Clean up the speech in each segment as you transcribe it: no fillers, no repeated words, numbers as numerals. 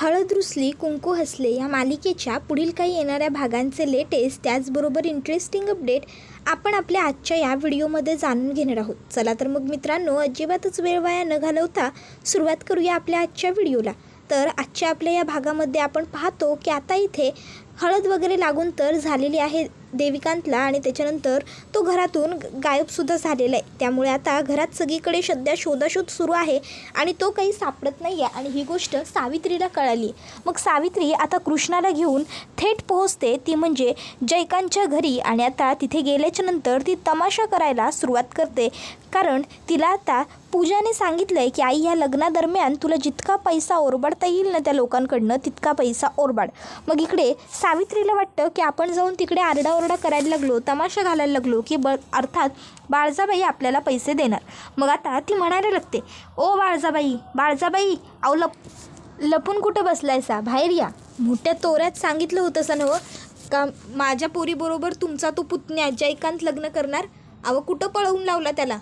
हळद रुसली कुंकू हसले या मालिकेच्या पुढील काही येणाऱ्या भागांचे लेटेस्ट त्याचबरोबर इंटरेस्टिंग अपडेट आपण आपल्या आजच्या या व्हिडिओमध्ये जाणून घेणार आहोत. चला तर मग मित्रांनो, अजिबातच वेळ वाया न घालवता सुरुवात करूया आपल्या आजच्या व्हिडिओला. तर आजच्या आपल्या या भागामध्ये आपण पाहतो की आता इथे हळद वगैरे लागून तर झालेली आहे देविकांतला आणि त्याच्यानंतर तो घरातून गायबसुद्धा झालेला आहे. त्यामुळे आता घरात सगळीकडे सध्या शोधाशोध सुरू आहे आणि तो काही सापडत नाही आहे आणि ही गोष्ट सावित्रीला कळाली. मग सावित्री आता कृष्णाला घेऊन थेट पोहोचते ती म्हणजे जयकांतच्या घरी आणि आता तिथे गेल्याच्यानंतर ती तमाशा करायला सुरुवात करते. कारण तिला आता पूजाने सांगितलं आहे की आई, या लग्नादरम्यान तुला जितका पैसा ओरबाडता येईल ना त्या लोकांकडनं तितका पैसा ओरबाड. मग इकडे सावित्रीला वाटतं की आपण जाऊन तिकडे आरडाओरडा करायला लागलो, तमाशा घालायला लागलो की अर्थात बाळजाबाई आपल्याला पैसे देणार. मग आता ती म्हणायला लागते, ओ बाळजाबाई अहो लपून कुठं बसलायसा, बाहेर या. मोठ्या तोऱ्यात सांगितलं होतं सा नव का माझ्या पोरीबरोबर तुमचा तो पुतण्या जयकांत लग्न करणार. अहो कुठं पळवून लावला त्याला.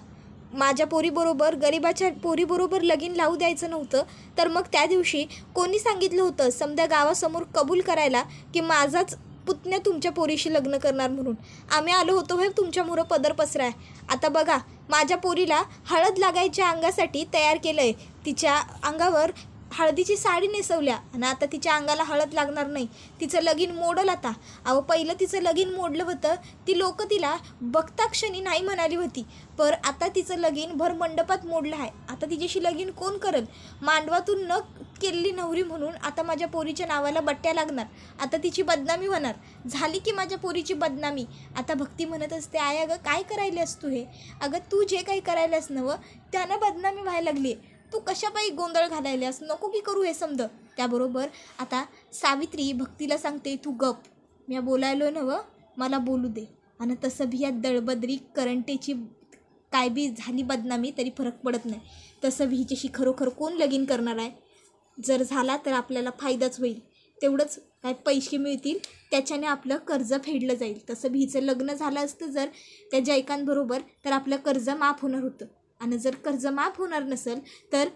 माझ्या पोरीबरोबर गरिबाच्या पोरीबरोबर लगीन लावू द्यायचं नव्हतं तर मग त्या दिवशी कोणी सांगितलं होतं समध्या गावासमोर कबूल करायला की माझाच पुतण्या तुमच्या पोरीशी लग्न करणार म्हणून. आम्ही आलो होतो हे तुमच्यामुळं पदर पसराय. आता बघा, माझ्या पोरीला हळद लागायच्या अंगासाठी तयार केलं आहे. तिच्या अंगावर हळदीची साडी नेसवल्या आणि आता तिच्या अंगाला हळद लागणार नाही. तिचं लगीन मोडलं आता. अहो पहिलं तिचं लगीन मोडलं होतं, ती लोक तिला बघता क्षणी नाही म्हणाली होती, पर आता तिचं लगीन भर मंडपात मोडलं आहे. आता तिच्याशी लगीन कोण करल. मांडवातून न केलेली नवरी म्हणून आता माझ्या पोरीच्या नावाला बट्ट्या लागणार. आता तिची बदनामी होणार. झाली की माझ्या पोरीची बदनामी. आता भक्ती म्हणत असते, आय अगं काय करायलास तू हे. अगं तू जे काही करायलास नवं त्यानं बदनामी व्हायला लागली. तू कशापायी गोंधळ घालायल्यास, नको की करू हे समज. त्याबरोबर आता सावित्री भक्तीला सांगते, तू गप, मी बोलायलो नवं, मला बोलू दे. आणि तसं भी या दळबद्री करंटेची काय बी झाली बदनामी तरी फरक पडत नाही. तसं भी हिच्याशी खरोखर कोण लगीन करणार आहे. जर झाला तर आपल्याला फायदाच होईल. तेवढंच काय पैसे मिळतील, त्याच्याने आपलं कर्ज फेडलं जाईल. तसं भी हिचं लग्न झालं असतं जर त्या जयकांतबरोबर तर आपलं कर्ज माफ होणार होतं. आणि जर कर्ज माफ होणार नसेल तर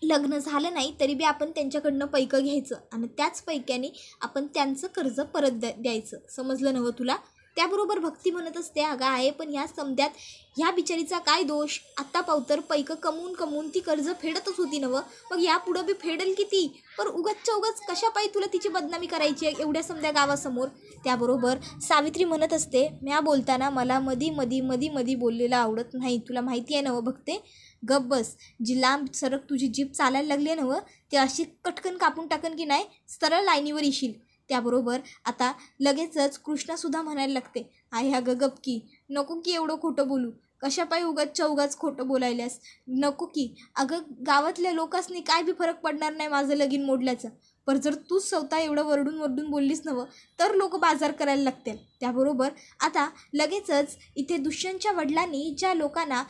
लग्न झालं नाही तरी बी आपण त्यांच्याकडनं पैकं घ्यायचं आणि त्याच पैक्याने आपण त्यांचं कर्ज परत द्यायचं. समजलं नवं तुला. त्याबरोबर भक्ती म्हणत असते, अगं आहे पण ह्या समध्यात ह्या बिचारीचा काय दोष. आत्ता पावतर पैकं कमवून ती कर्ज फेडतच होती नवं, मग यापुढं बी फेडेल किती. पण उगाच कशापायी तुला तिची बदनामी करायची आहे एवढ्या समध्या गावासमोर. त्याबरोबर सावित्री म्हणत असते, म्या बोलताना मला मधी बोललेलं आवडत नाही. तुला माहिती आहे नवं भक्ते, गप बस. जी लांब सरक तुझी जीभ चालायला लागली आहे नवं, ते अशी कटकन कापून टाकन की नाही सरळ लाईनीवर येशील. त्याबरोबर आता लगेचच कृष्णासुद्धा म्हणायला लागते, आहे अगं गप की, नको की एवढं खोटं बोलू. कशापायी उगाच खोटं बोलायल्यास, नको की. अगं गावातल्या लोकांनी काय बी फरक पडणार नाही माझं लगीन मोडल्याचं. पर जर तूच स्वतः एवढं वरडून बोललीस नवं तर लोक बाजार करायला लागतील. त्याबरोबर आता लगेचच इथे दुष्यंतच्या वडिलांनी ज्या लोकांना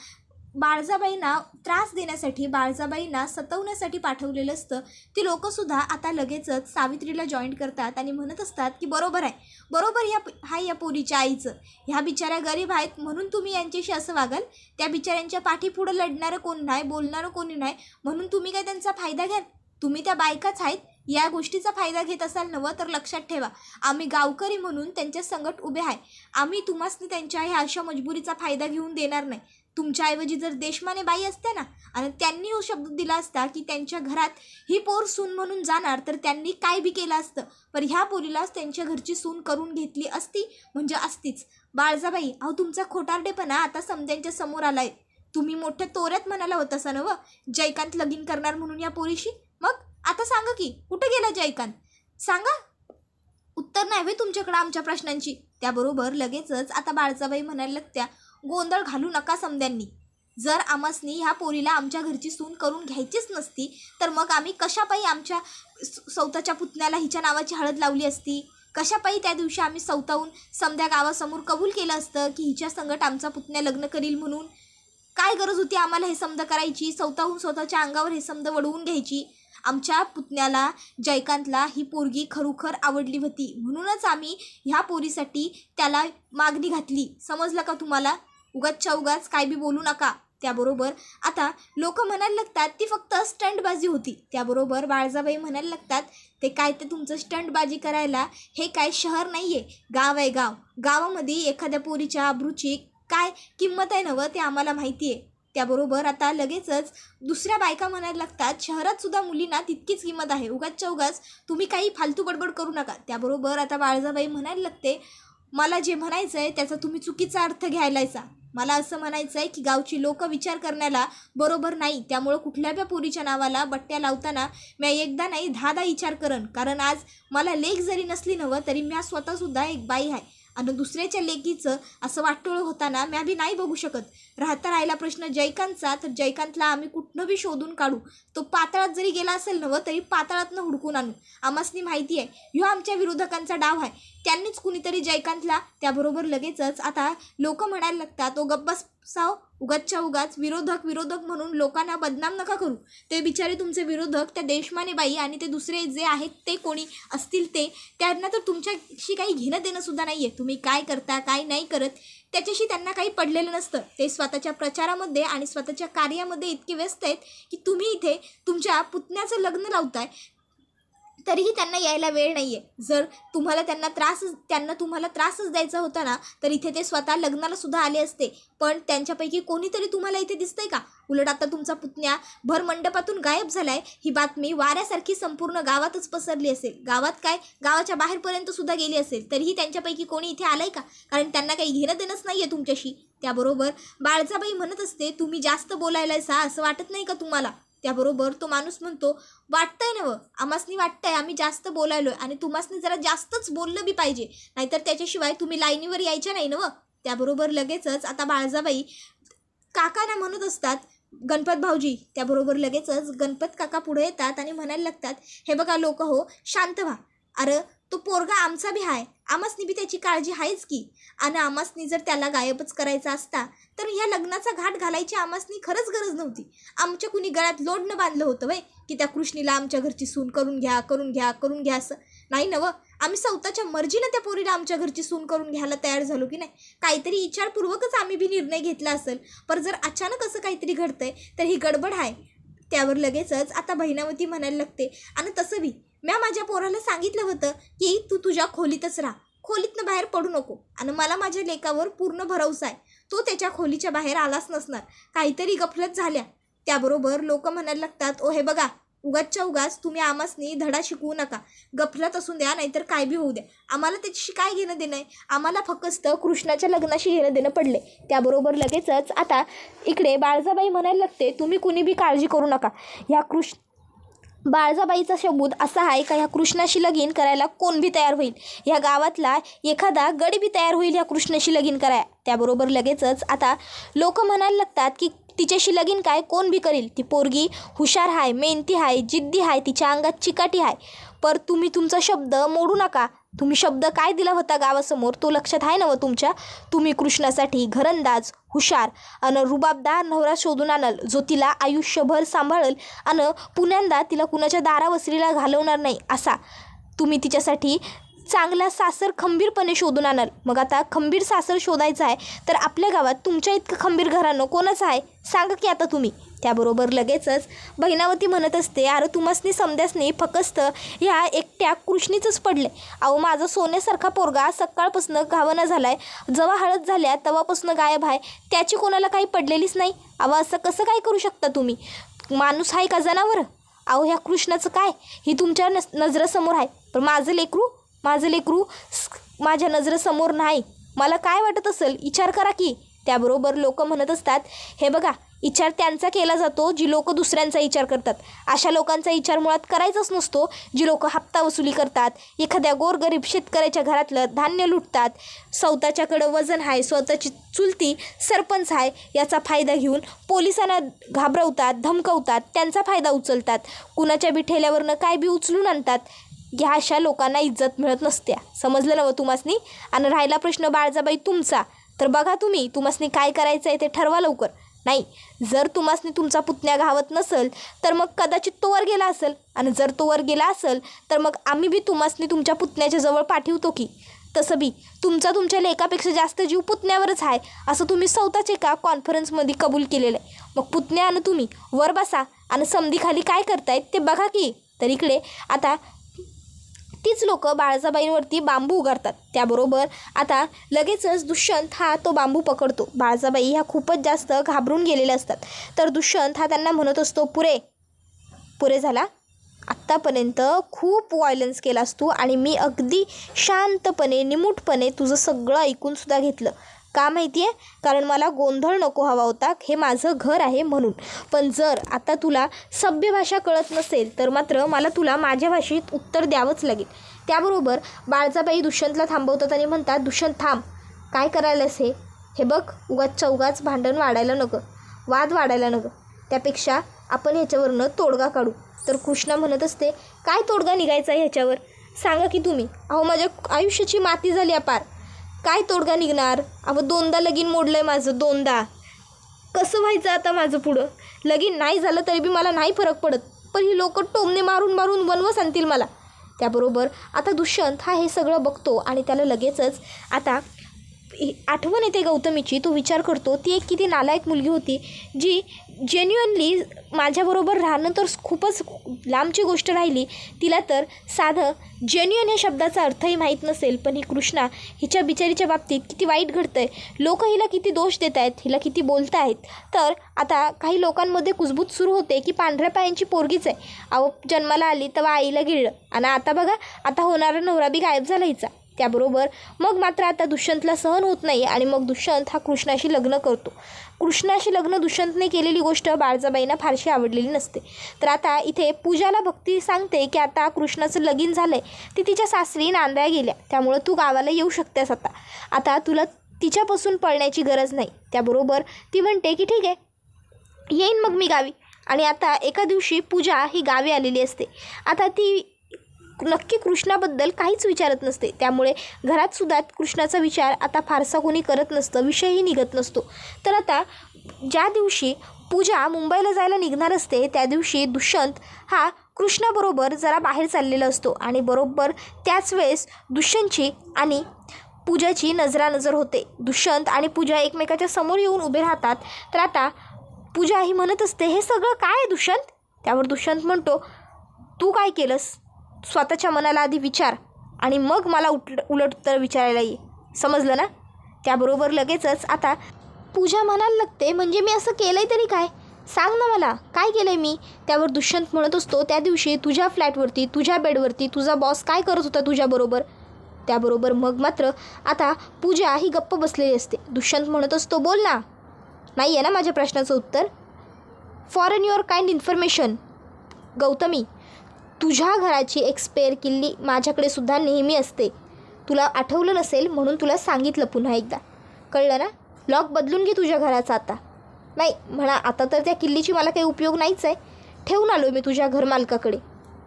बाळजाबाईंना त्रास देण्यासाठी, बाळजाबाईंना सतवण्यासाठी पाठवलेलं असतं, ती लोकंसुद्धा आता लगेचच सावित्रीला जॉईंट करतात आणि म्हणत असतात की बरोबर आहे या पोरीच्या आईचं. ह्या बिचाऱ्या गरीब आहेत म्हणून तुम्ही यांच्याशी असं वागाल. त्या बिचाऱ्यांच्या पाठीपुढं लढणारं कोण नाही, बोलणारं कोणी नाही म्हणून तुम्ही काय त्यांचा फायदा घ्याल. तुम्ही त्या बायकाच आहेत. या गोष्टीचा फायदा घेत असाल नवं तर लक्षात ठेवा, आम्ही गावकरी म्हणून त्यांच्या संगत उभे आहे. आम्ही तुम्हासनी त्यांच्या ह्या अशा मजबुरीचा फायदा घेऊन देणार नाही. तुमच्याऐवजी जर देशमाने बाई असते ना आणि त्यांनी हो शब्द दिला असता की त्यांच्या घरात ही पोर सून म्हणून जाणार तर त्यांनी काय बी केलं असतं. पण ह्या पोरीलाच त्यांच्या घरची सून करून घेतली असती म्हणजे असतीच. बाळजाबाई, अहो तुमचा खोटारडेपणा आता समध्यांच्या समोर आलाय. तुम्ही मोठ्या तोऱ्यात म्हणाला होता सा नवं जयकांत लगीन करणार म्हणून या पोरीशी. मग आता सांगा की कुठं गेला जयकांत, सांगा. उत्तर नाही होय तुमच्याकडं आमच्या प्रश्नांची. त्याबरोबर लगेचच आता बाळजाबाई म्हणायला लागत्या, गोंधळ घालू नका समध्यांनी. जर आम्हासनी ह्या पोरीला आमच्या घरची सून करून घ्यायचीच नसती तर मग आम्ही कशापायी आमच्या सौताच्या पुतण्याला हिच्या नावाची हळद लावली असती. कशापायी त्या दिवशी आम्ही सौताहून समध्या गावासमोर कबूल केलं असतं की हिच्या संगत आमचा पुतण्या लग्न करील म्हणून. काय गरज होती आम्हाला हे समज करायची, सौताहून स्वतःच्या अंगावर हे समज वडवून घ्यायची. आमच्या पुतण्याला जयकांतला ही पोरगी खरोखर आवडली होती म्हणूनच आम्ही ह्या पोरीसाठी त्याला मागणी घातली. समजलं का तुम्हाला. उगाच काय बी बोलू नका. त्याबरोबर आता लोक म्हणायला लागतात ती फक्त स्टंटबाजी होती. त्याबरोबर बाळजाबाई म्हणायला लागतात ते काय ते तुमचं स्टंटबाजी करायला हे काय शहर नाही आहे, गाव आहे गाव. गावामध्ये एखाद्या पोरीच्या अब्रूची काय किंमत आहे नवं ते आम्हाला माहिती आहे. त्याबरोबर आता लगेचच दुसऱ्या बायका म्हणायला लागतात शहरात सुद्धा मुलींना तितकीच किंमत आहे, उगाचच्या उगाच तुम्ही काही फालतू बडबड करू नका. त्याबरोबर आता बाळजाबाई म्हणायला लागते मला जे म्हणायचं आहे त्याचा तुम्ही चुकीचा अर्थ घ्यायलायचा. मला असं म्हणायचं आहे की गावची लोक विचार करण्याला बरोबर नाही. त्यामुळं कुठल्या बी पोरीच्या नावाला बट्ट्या लावताना मी एकदा नाही 10दा विचार करन. कारण आज मला लेक जरी नसली नवं तरी मी स्वतःसुद्धा एक बाई आहे आणि दुसऱ्याच्या लेकीचं असं वाटोळं होताना मी बी नाही बघू शकत. राहिला प्रश्न जयकांतचा, तर जयकांतला आम्ही कुठनं बी शोधून काढू. तो पाताळात जरी गेला असेल नवं तरी पाताळातनं हुडकून आणू. आम्हासनी माहिती आहे ह्यो आमच्या विरोधकांचा डाव आहे. त्यांनीच कुणीतरी जयकांतला. त्याबरोबर लगेचच आता लोक म्हणायला लागतात ओ गप्प बसाव, उगाचच्या उगाच विरोधक म्हणून लोकांना बदनाम नका करू. ते बिचारे तुमचे विरोधक त्या देशमानेबाई आणि ते दुसरे जे आहेत ते कोणी असतील ते, त्यांना तर तुमच्याशी काही घेणं देणं सुद्धा नाही आहे. तुम्ही काय करता काय नाही करत त्याच्याशी त्यांना काही पडलेलं नसतं. ते स्वतःच्या प्रचारामध्ये आणि स्वतःच्या कार्यामध्ये इतके व्यस्त आहेत की तुम्ही इथे तुमच्या पुतण्याचं लग्न लावताय तरीही त्यांना यायला वेळ नाही आहे. जर त्यांना तुम्हाला त्रासच द्यायचा होता ना तर इथे ते स्वतः लग्नाला सुद्धा आले असते. पण त्यांच्यापैकी कोणीतरी तुम्हाला इथे दिसतंय का? उलट आता तुमचा पुतण्या भर मंडपातून गायब झालाय ही बातमी वाऱ्यासारखी संपूर्ण गावातच पसरली असेल. गावात काय गावाच्या बाहेरपर्यंत सुद्धा गेली असेल तरीही त्यांच्यापैकी कोणी इथे आलंय का? कारण त्यांना काही घेणं देणंच नाही आहे तुमच्याशी. त्याबरोबर बाळजाबाई म्हणत असते तुम्ही जास्त बोलायलायसा असं वाटत नाही का तुम्हाला? त्याबरोबर तो माणूस म्हणतो वाटतंय नवं, आम्हासनी वाटतंय आम्ही जास्त बोलायलोय आणि तुम्हासनी जरा जास्तच बोललं बी पाहिजे, नाहीतर त्याच्याशिवाय तुम्ही लाईनीवर यायच्या नाही नवं. त्याबरोबर लगेचच आता बाळजाबाई काकांना म्हणत असतात गणपत भाऊजी. त्याबरोबर लगेचच गणपत काका पुढे येतात आणि म्हणायला लागतात हे बघा लोक हो शांत व्हा. अरे तो पोरगा आमचा बी आहे, आमासनी बी त्याची काळजी आहेच की. आणि आमासनी जर त्याला गायबच करायचा असता तर ह्या लग्नाचा घाट घालायची आमासनी खरंच गरज नव्हती. आमच्या कुणी गळ्यात लोडनं बांधलं होतं वय की त्या कृष्णीला आमच्या घरची सून करून घ्या असं नाही नवं. आम्ही स्वतःच्या मर्जीनं त्या पोरीला आमच्या घरची सून करून घ्यायला तयार झालो की नाही. काहीतरी विचारपूर्वकच आम्ही बी निर्णय घेतला असेल. पण जर अचानक असं काहीतरी घडतंय तर ही गडबड आहे. त्यावर लगेचच आता बहिणावती म्हणायला लागते आणि तसं बी मी माझ्या पोराला सांगितलं होतं की तू तुझ्या खोलीतच राहा, खोलीतनं बाहेर पडू नको. आणि मला माझ्या लेकावर पूर्ण भरवसा आहे, तो त्याच्या खोलीच्या बाहेर आलाच नसणार. काहीतरी गफलत झाल्या. त्याबरोबर लोक म्हणायला लागतात ओ हे बघा उगाचच्या उगाच तुम्ही आमासनी धडा शिकवू नका. गफलत असून द्या नाहीतर काय बी होऊ द्या, आम्हाला त्याच्याशी काय घेणं देणं आहे. आम्हाला फक्त कृष्णाच्या लग्नाशी घेणं देणं पडले. त्याबरोबर लगेचच आता इकडे बाळजाबाई म्हणायला लागते तुम्ही कुणी बी काळजी करू नका. ह्या बाळजाबाईचा शब्द असा आहे का ह्या कृष्णाशी लगीन करायला कोण बी तयार होईल. ह्या गावातला एखादा गडी बी तयार होईल ह्या कृष्णाशी लगीन करायला. त्याबरोबर लगेचच आता लोक म्हणायला लागतात की तिच्याशी लगीन काय कोण बी करील. ती पोरगी हुशार आहे, मेहनती आहे, जिद्दी आहे, तिच्या अंगात चिकाटी आहे. पर तुम्ही तुमचा शब्द मोडू नका. तुम्ही शब्द काय दिला होता गावासमोर तो लक्षात आहे ना व तुमच्या. तुम्ही कृष्णासाठी घरंदाज, हुशार आणि रुबाबदार नवरा शोधून आणाल जो तिला आयुष्यभर सांभाळेल आणि पुण्यांदा तिला कुणाच्या दारावसरीला घालवणार नाही असा तुम्ही तिच्यासाठी चांगला सासर खंबीरपणे शोधून आणाल. मग आता खंबीर सासर शोधायचं आहे तर आपल्या गावात तुमच्या इतकं खंबीर घरानं कोणाचं आहे सांगा की आता तुम्ही. त्याबरोबर लगेचच बहिणावती म्हणत असते अरे तुम्हासनी समद्यासनी फक्त ह्या एकट्या कृष्णीचंच पडले. अहो माझं सोन्यासारखा पोरगा सकाळपासून घावना झालाय, जेव्हा हळद झाल्या तेव्हापासून गायब आहे, त्याची कोणाला काही पडलेलीच नाही. अहो असं कसं काय करू शकता तुम्ही, माणूस आहे का जनावर. अहो ह्या कृष्णाचं काय ही तुमच्या नजरेसमोर आहे, पण माझं लेकरू माझ्या नजरेसमोर नाही. मला काय वाटत असेल विचार करा की. त्याबरोबर लोक म्हणत असतात हे बघा विचार त्यांचा केला जातो जी लोक दुसऱ्यांचा विचार करतात. अशा लोकांचा विचार मुळात करायचाच नसतो जी लोक हप्ता वसुली करतात, एखाद्या गोरगरीब शेतकऱ्याच्या घरातलं धान्य लुटतात, स्वतःच्याकडं वजन आहे, स्वतःची चुलती सरपंच आहे याचा फायदा घेऊन पोलिसांना घाबरवतात, धमकवतात, त्यांचा फायदा उचलतात, कुणाच्या बी ठेल्यावरनं काय बी उचलून आणतात. ह्या अशा लोकांना इज्जत मिळत नसत्या. समजलं ना व तुम्हासनी. आणि राहिला प्रश्न बाळजाबाई तुमचा तर बघा तुम्हासनी काय करायचं आहे ते ठरवा लवकर. नाही जर तुम्हासनी तुमचा पुतण्या घावत नसेल तर मग कदाचित तो वर गेला असेल, आणि जर तो वर गेला असेल तर मग आम्ही बी तुम्हासनी तुमच्या पुतण्याच्या जवळ पाठवतो की. तसं बी तुमच्या लेकापेक्षा जास्त जीव पुतण्यावरच आहे असं तुम्ही स्वतःच एका कॉन्फरन्समध्ये कबूल केलेलं आहे. मग पुतण्या आणि तुम्ही वर बसा आणि समधीखाली काय करतायत ते बघा की. तर इकडे आता तीच लोक बाळजाबाईंवरती बांबू उगारतात. त्याबरोबर आता लगेचच दुष्यंत हा तो बांबू पकडतो. बाळजाबाई ह्या खूपच जास्त घाबरून गेलेल्या असतात. तर दुष्यंत हा त्यांना म्हणत असतो, पुरे झाला, आत्तापर्यंत खूप व्हायलन्स केलास तू आणि मी अगदी शांतपणे निमूटपणे तुझं सगळं ऐकूनसुद्धा घेतलं. का माहिती आहे? कारण मला गोंधळ नको हवा होता, हे माझं घर आहे म्हणून. पण जर आता तुला सभ्य भाषा कळत नसेल तर मात्र मला तुला माझ्या भाषेत उत्तर द्यावंच लागेल. त्याबरोबर बाळजाबाई दुष्यंतला थांबवतात आणि म्हणतात, दुष्यंत थांब, काय करायलास हे बघ, उगाच भांडण वाढायला नको, वाद वाढायला नको, त्यापेक्षा आपण ह्याच्यावरनं तोडगा काढू. तर कृष्णा म्हणत असते, काय तोडगा निघायचा आहे ह्याच्यावर, सांगा की तुम्ही. अहो माझ्या आयुष्याची माती झाली अपार, काय तोडगा निघणार? अहो 2दा लगीन मोडलं आहे माझं, 2दा. कसं व्हायचं आता माझं पुढं? लगीन नाही झालं तरी बी मला नाही फरक पडत, पण ही लोक टोमणे मारून वनवस आणतील मला. त्याबरोबर आता दुष्यंत हा हे सगळं बघतो आणि त्याला लगेचच आता आठवण येते गौतमीची. तो विचार करतो, ती एक किती नालायक मुलगी होती जी जेन्युअनली माझ्याबरोबर राहणं तर खूपच लांबची गोष्ट राहिली, तिला तर साधं जेन्युअन या शब्दाचा अर्थही माहीत नसेल. पण ही कृष्णा हिच्या बिचारीच्या बाबतीत किती वाईट घडतं आहे, लोक हिला किती दोष देत आहेत, हिला किती बोलत आहेत. तर आता काही लोकांमध्ये कुजबूज सुरू होते की पांढऱ्या पायांची पोरगीच आहे, अहो जन्माला आली तेव्हा आईला गिळलं आणि आता बघा आता होणारा नवरा बी गायब झाला हिचा. त्याबरोबर मग मात्र आता दुष्यंतला सहन होत नाही आणि मग दुष्यंत हा कृष्णाशी लग्न करतो. कृष्णाशी लग्न दुष्यंतने केलेली गोष्ट बाळजाबाईंना फारशी आवडलेली नसते. तर आता इथे पूजाला भक्ती सांगते की आता कृष्णाचं लगीन झालं आहे, ती तिच्या सासरी नांदायला गेल्या, त्यामुळं तू गावाला येऊ शकतेस. आता तुला तिच्यापासून पळण्याची गरज नाही. त्याबरोबर ती म्हणते की ठीक आहे, येईन मग मी गावी. आणि आता एका दिवशी पूजा ही गावी आलेली असते. आता ती नक्की कृष्णाबद्दल काहीच विचारत नसते, त्यामुळे घरातसुद्धा कृष्णाचा विचार आता फारसा कोणी करत नसतं, विषयही निघत नसतो. तर आता ज्या दिवशी पूजा मुंबईला जायला निघणार असते त्या दिवशी दुष्यंत हा कृष्णाबरोबर जरा बाहेर चाललेला असतो आणि बरोबर त्याच वेळेस दुष्यंतची आणि पूजाची नजरानजर होते. दुष्यंत आणि पूजा एकमेकाच्या समोर येऊन उभे राहतात. तर आता पूजा ही म्हणत असते, हे सगळं काय आहे दुष्यंत? त्यावर दुष्यंत म्हणतो, तू काय केलंस? स्वतःच्या मनाला आधी विचार आणि मग मला उलट उत्तर विचारायला ये, समजलं ना? त्याबरोबर लगेचच आता पूजा म्हणायला लागते, म्हणजे मी असं केलं आहे तरी काय, सांग ना मला, काय केलं आहे मी? त्यावर दुष्यंत म्हणत असतो, त्या दिवशी तुझ्या फ्लॅटवरती तुझ्या बेडवरती तुझा बॉस काय करत होता तुझ्याबरोबर? त्याबरोबर मग मात्र आता पूजा ही गप्प बसलेली असते. दुष्यंत म्हणत असतो, बोल ना. नाही आहे ना माझ्या प्रश्नाचं उत्तर? For your kind information Gautami, तुझ्या घराची एक स्पेअर किल्ली माझ्याकडे सुद्धा नेहमी असते. तुला आठवलं नसेल म्हणून तुला सांगितलं पुन्हा एकदा, कळलं ना? लॉक बदलून घे तुझ्या घराचा आता. नाही म्हणा, आता तर त्या किल्लीची मला काही उपयोग नाहीच आहे, ठेवून आलो मी तुझ्या घरमालकाकडे.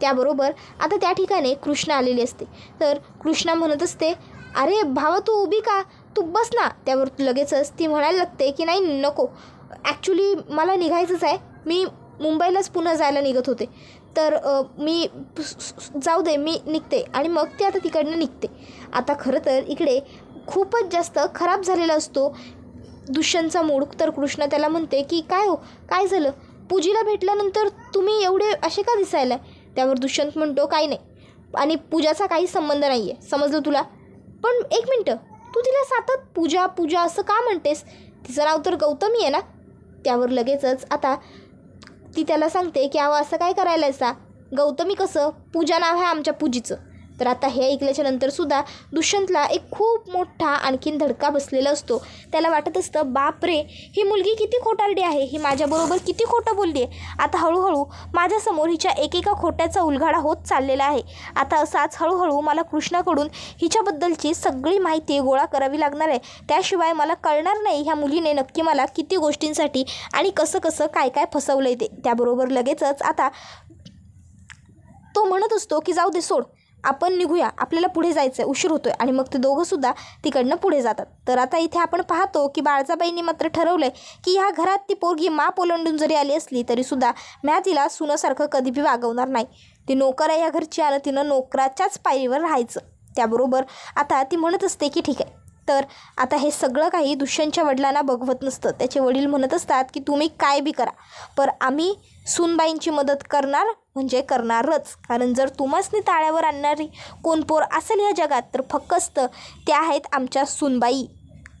त्याबरोबर आता त्या ठिकाणी कृष्णा आलेली असते. तर कृष्णा म्हणत असते, अरे भावा तू उभी का, तू बस ना. त्यावर लगेचच ती म्हणायला लागते की नाही नको, ॲक्च्युली मला निघायचंच आहे, मी मुंबईलाच पुन्हा जायला निघत होते, तर मी जाऊ दे मी निघते. आणि मग ते आता तिकडनं निघते. आता खरं तर इकडे खूपच जास्त खराब झालेला असतो दुष्यंतचा मूड. तर कृष्णा त्याला म्हणते की काय हो, काय झालं? पूजीला भेटल्यानंतर तुम्ही एवढे असे का दिसायला? त्यावर दुष्यंत म्हणतो, काही नाही आणि पूजाचा काही संबंध नाही आहे, समजलं तुला? पण एक मिनटं, तू तिला सतत पूजा पूजा असं का म्हणतेस? तिचं नाव तर गौतमी आहे ना? त्यावर लगेचच आता ती त्याला सांगते की अहो असं काय करायला आहे? गौतमी कसं, पूजा नाव आहे आमच्या पूजीचं. तर आता हे ऐकल्याच्या नंतरसुद्धा दुष्यंतला एक खूप मोठा आणखीन धडका बसलेला असतो. त्याला वाटत असतं, बापरे ही मुलगी किती खोटारडी आहे, ही माझ्याबरोबर किती खोटं बोलली आहे. आता हळूहळू माझ्यासमोर हिच्या एकेका खोट्याचा उलगडा होत चाललेला आहे. आता असाच हळूहळू मला कृष्णाकडून हिच्याबद्दलची सगळी माहिती गोळा करावी लागणार आहे, त्याशिवाय मला कळणार नाही ह्या मुलीने नक्की मला किती गोष्टींसाठी आणि कसं कसं काय काय फसवलं आहे ते. त्याबरोबर लगेचच आता तो म्हणत असतो की जाऊ दे सोड, आपण निघूया, आपल्याला पुढे जायचं आहे, उशीर होतो आहे. आणि मग ते दोघंसुद्धा तिकडनं पुढे जातात. तर आता इथे आपण पाहतो की बाळजाबाईंनी मात्र ठरवलं आहे की ह्या घरात ती पोरगी माप ओलांडून जरी आली असली तरीसुद्धा म्या तिला सुनासारखं कधी बी वागवणार नाही. ती नोकर आहे या घरची आणि तिनं नोकराच्याच पायरीवर राहायचं. त्याबरोबर आता ती म्हणत असते की ठीक आहे. तर आता हे सगळं काही दुष्यंतच्या वडिलांना बघवत नसतं. त्याचे वडील म्हणत असतात की तुम्ही काय बी करा, पर आम्ही सूनबाईंची मदत करणार म्हणजे करणारच. कारण जर तुम्हासनी ताळ्यावर आणणारी कोण पोर असेल या जगात तर फक्त त्या आहेत आमच्या सूनबाई,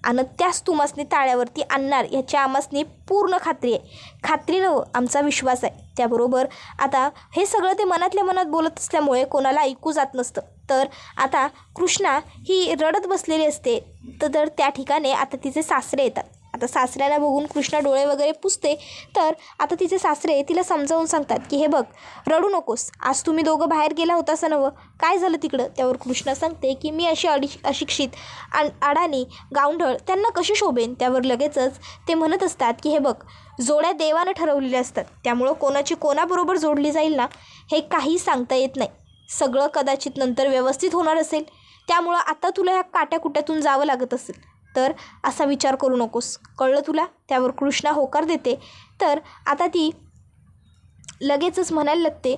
आणि त्याच तुम्हासनी ताळ्यावरती आणणार ह्याची आम्हासनी पूर्ण खात्री आहे. खात्री नव्हं, आमचा विश्वास आहे. त्याबरोबर आता हे सगळं ते मनातल्या मनात बोलत असल्यामुळे कोणाला ऐकू जात नसतं. तर आता कृष्णा ही रडत बसलेली असते. तर त्या ठिकाणी आता तिचे सासरे येतात. आता सासऱ्याला बघून कृष्णा डोळे वगैरे पुसते. तर आता तिचे सासरे तिला समजावून सांगतात की हे बघ, रडू नकोस, आज तुम्ही दोघं बाहेर गेला होतास नवं, काय झालं तिकडं. त्यावर कृष्णा सांगते की मी अशी अशिक्षित अडाणी गावंढळ त्यांना कशी शोभेन. त्यावर लगेचच ते म्हणत असतात की हे बघ, जोड्या देवानं ठरवलेल्या असतात, त्यामुळं कोणाची कोणाबरोबर जोडली जाईल ना हे काही सांगता येत नाही. सगळं कदाचित नंतर व्यवस्थित होणार असेल, त्यामुळं आता तुला ह्या काट्याकुट्यातून जावं लागत असेल तर असा विचार करू नकोस, कळलं तुला. त्यावर कृष्णा होकार देते. तर आता ती लगेचच म्हणायला लागते,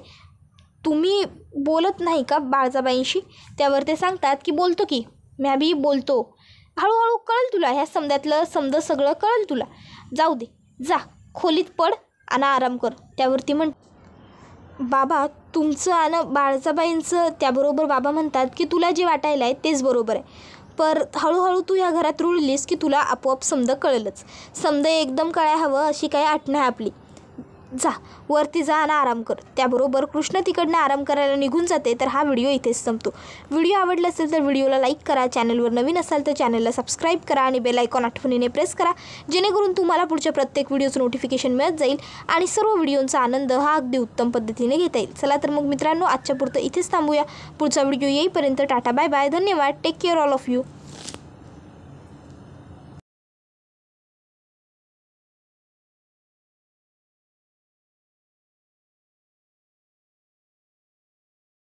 तुम्ही बोलत नाही का बाळजाबाईंशी. त्यावर ते सांगतात की बोलतो की, म्या बी बोलतो, हळूहळू कळेल तुला, ह्या समजातलं सगळं कळेल तुला. जाऊ दे, जा खोलीत पड आणि आराम कर. त्यावरती बाबा तुमचं आणि बाळजाबाईंचं. त्याबरोबर बाबा म्हणतात की तुला जे वाटायला आहे तेच बरोबर आहे, पर हळूहळू तू या घरात रुळलीस की तुला आपोआप समज कळेलच. समज एकदम कळाय हवं अशी काही आठ नाही आपली. जा वरती जा आणि आराम कर. त्याबरोबर कृष्ण तिकडनं आराम करायला निघून जाते. तर हा व्हिडिओ इथेच संपतो. व्हिडिओ आवडला असेल तर व्हिडिओला लाईक करा, चॅनलवर नवीन असाल तर चॅनलला सबस्क्राईब करा आणि बेल आयकॉन आठवणीने प्रेस करा, जेणेकरून तुम्हाला पुढच्या प्रत्येक व्हिडिओचं नोटिफिकेशन मिळत जाईल आणि सर्व व्हिडिओंचा आनंद हा अगदी उत्तम पद्धतीने घेता येईल. चला तर मग मित्रांनो, आजच्या पुरतं इथेच थांबूया. पुढचा व्हिडिओ येईपर्यंत टाटा बाय बाय, धन्यवाद, take care all of you.